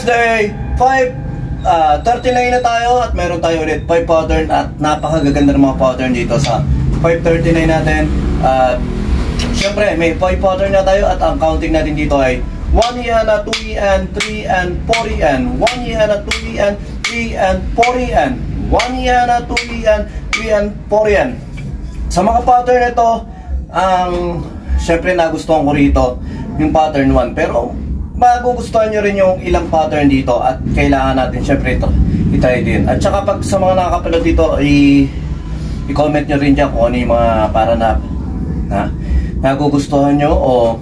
Thursday, 5:39 na tayo at meron tayo ulit 5 pattern at napakagaganda ng mga pattern dito sa 5:39 natin. At syempre may 5 pattern na tayo at ang counting natin dito ay 1 yen, 2 yen, 3 yen, 4 yen, 1 yen, 2 yen, 3 yen, 4 yen, 1 yen, 2 yen, 3 yen, 4 yen. Sa mga pattern ito, syempre nagustuhan ko rito yung pattern 1, pero magugustuhan nyo rin yung ilang pattern dito at kailangan natin syempre ito itry din. At saka pag sa mga nakakapanood dito, i-comment nyo rin dyan kung ano yung mga para na nagugustuhan nyo o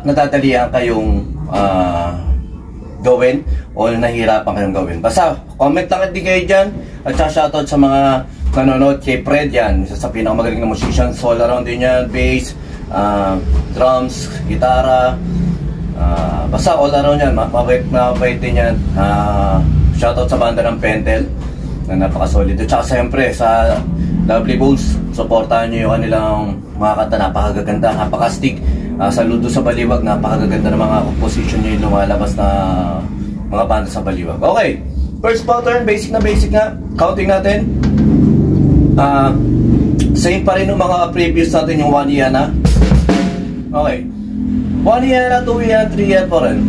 nadadalian kayong gawin o nahihirapan kayong gawin. Basta comment lang din kayo dyan at saka shoutout sa mga nanonood kay Fred yan, isa sa pinakamagaling na musicians, all around din yan, bass, drums, gitara, basta all around yan, mabait din yan. Shoutout sa banda ng Pentel na napaka-solid. At saka siyempre sa Lovely Bones, supportahan nyo yung kanilang mga kanta, napakagaganda, napaka-stick. Saludo sa Baliwag, napakagaganda ng mga composition nyo yung lumalabas na mga banda sa Baliwag. Okay, first pattern, basic na basic nga, counting natin. Same pa rin yung mga previous natin, yung 1 yen na. Okay, 1 yen, 2 yen, 3 yen, 4 yen.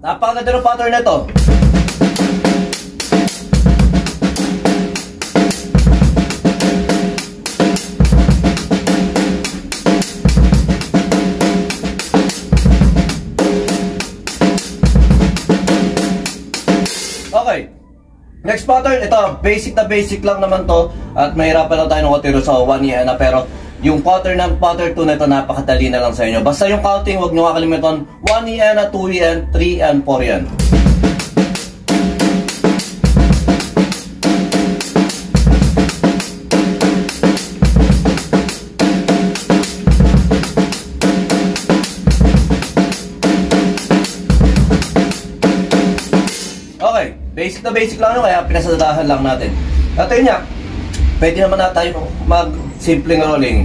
Napakaganda ng pattern na ito. Okay. Next pattern, ito, basic na basic lang naman to at mahirapan lang tayo ng kotiro sa 1 yen na, pero yung pattern ng pattern 2 na ito, napakadali na lang sa inyo. Basta yung counting, huwag nyo kakalimutan, 1 yen, 2 yen, 3 yen, 4 yen. Okay, basic na basic lang yun, kaya pinasadahan lang natin. At yun nga, pwede naman na tayo mag-simpleng rolling.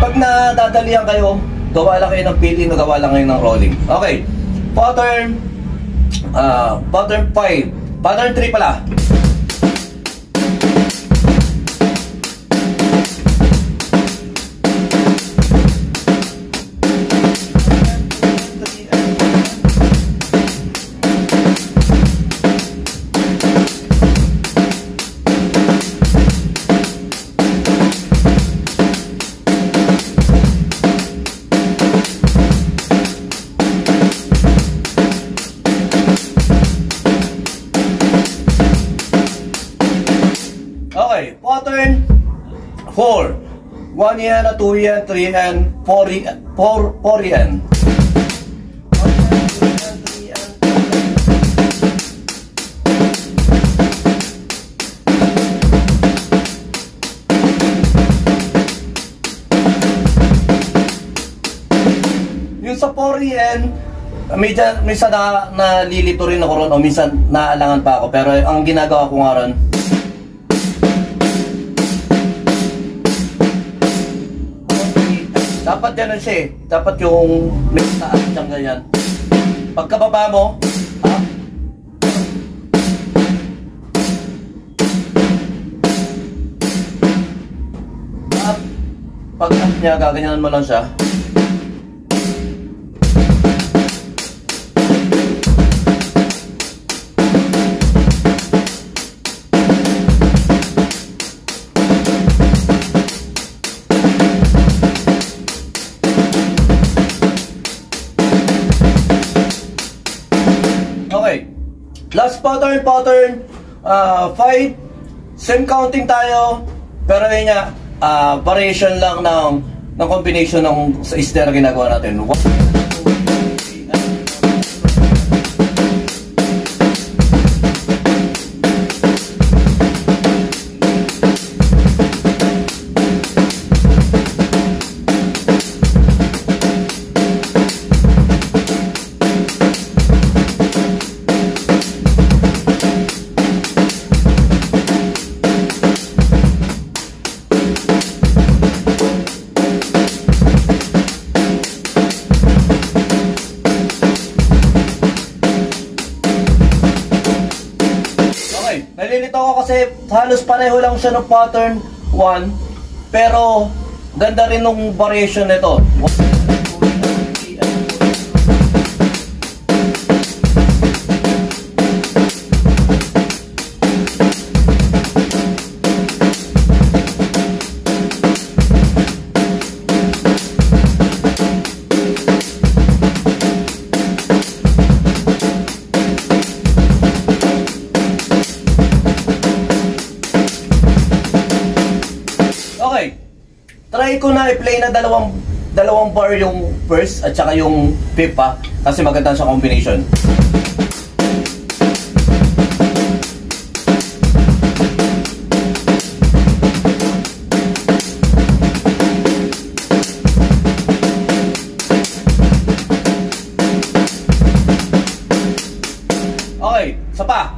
Pag nadadalihan kayo, gawa lang kayo ng feeling, gawa lang kayo ng rolling. Okay, pattern 5, pattern 3 pala. Okay, pattern 4. 1 yen, 2 yen, 3 yen, 4 yen. Yung sa 4 yen, minsan nalilito rin ako ron o minsan naalangan pa ako, pero ang ginagawa ko nga ron, dapat ganun siya eh. Dapat yung may taas siyang ganyan. Pagkababa mo, pag-up niya, gaganyanan mo lang siya. Last pattern, 5. Same counting tayo. Pero yun nga, variation lang ng combination ng sa snare ginagawa natin. Nalilito ako kasi halos pareho lang siya ng pattern 1, pero ganda rin ng variation nito. Try ko na i-play na dalawang bar yung first at saka yung fifth pa, kasi maganda sa combination. Okay, isa pa.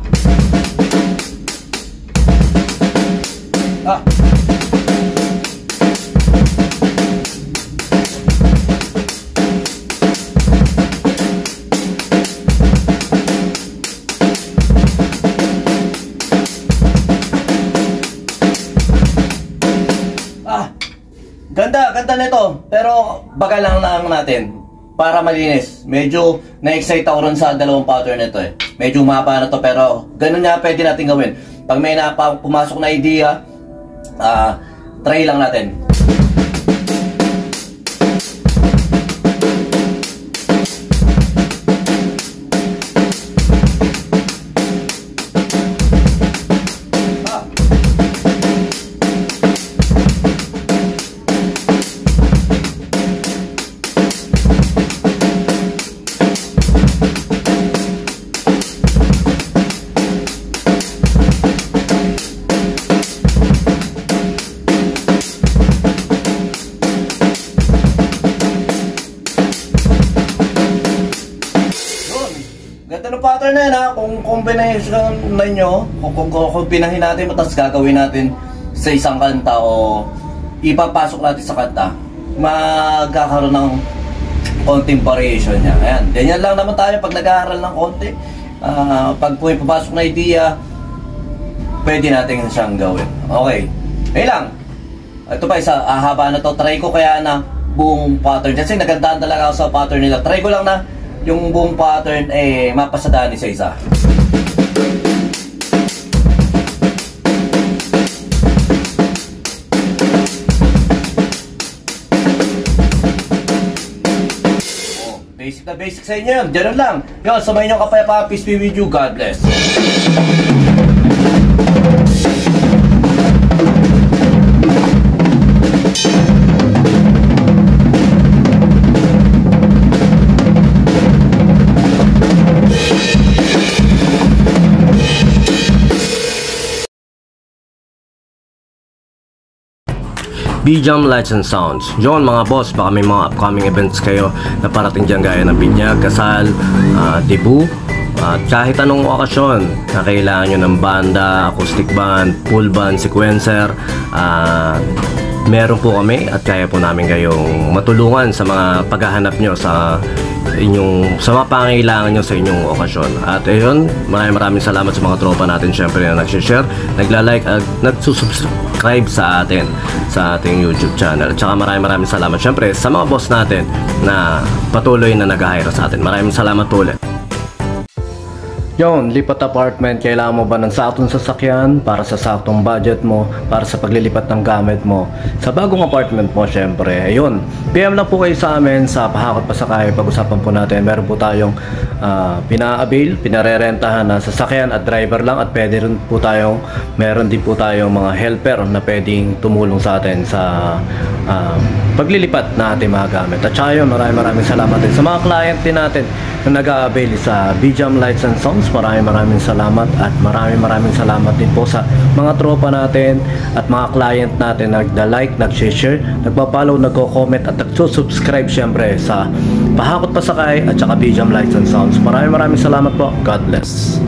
Ganda nito, pero bagal lang natin para malinis. Medyo na-excite ako ron sa dalawang pattern nito eh. Medyo mahaba na to, pero ganun nga pwede natin gawin. Pag may pumasok na idea, try lang natin. Ganda ng pattern na yun ha. Kung combination na nyo, kung kumpinahin natin, tapos gagawin natin sa isang kanta o ipapasok natin sa kanta, magkakaroon ng konting variation niya. Ayan, ganyan lang naman tayo pag nag-aaral ng konti. Pag pumipapasok na idea, pwede natin siyang gawin. Okay, ayun lang. Ito pa isa, haba na to. Try ko kaya na buong pattern. Kasi nagandahan talaga ako sa pattern nila. Try ko lang na yung buong pattern mapasadaan sa isa. Basic na basic sa inyo yun. Ganun lang. Yun, samayin nyo kapayapaan. Peace be with you. God bless. B-Jam Lights and Sounds. Yun mga boss, baka may mga upcoming events kayo na parating dyan gaya ng binyag, kasal, debut, at kahit anong okasyon na kailangan nyo ng banda, acoustic band, full band, sequencer, meron po kami at kaya po namin kayong matulungan sa mga paghahanap nyo sa mga pangailangan nyo sa inyong okasyon. At ayun, maraming salamat sa mga tropa natin syempre na nagsishare, nagla-like at nagsusubscribe sa atin sa ating YouTube channel. At saka maraming salamat syempre sa mga boss natin na patuloy na nag-hire sa atin. Maraming salamat ulit. Yon, lipat apartment, kailangan mo ba ng saktong sasakyan para sa saktong budget mo, para sa paglilipat ng gamit mo sa bagong apartment mo, syempre. Ayun, PM lang po kayo sa amin sa Pahakot Pasakay. Pag-usapan po natin, meron po tayong pina-avail, pinarerentahan na sasakyan at driver lang, at pwede rin po tayong, meron din po tayong mga helper na pwedeng tumulong sa atin sa paglilipat na ating mga gamit. At saka yun, maraming salamat din sa mga client din natin na nag-a-avail sa BJAM Lights and Sounds. Maraming salamat, at maraming salamat din po sa mga tropa natin at mga client natin na nagda-like, nag-share, nagpa-follow, nagko-comment at nagsusubscribe syempre sa Pahakot Pasakay at saka BJAM Lights and Sounds. Maraming salamat po. God bless.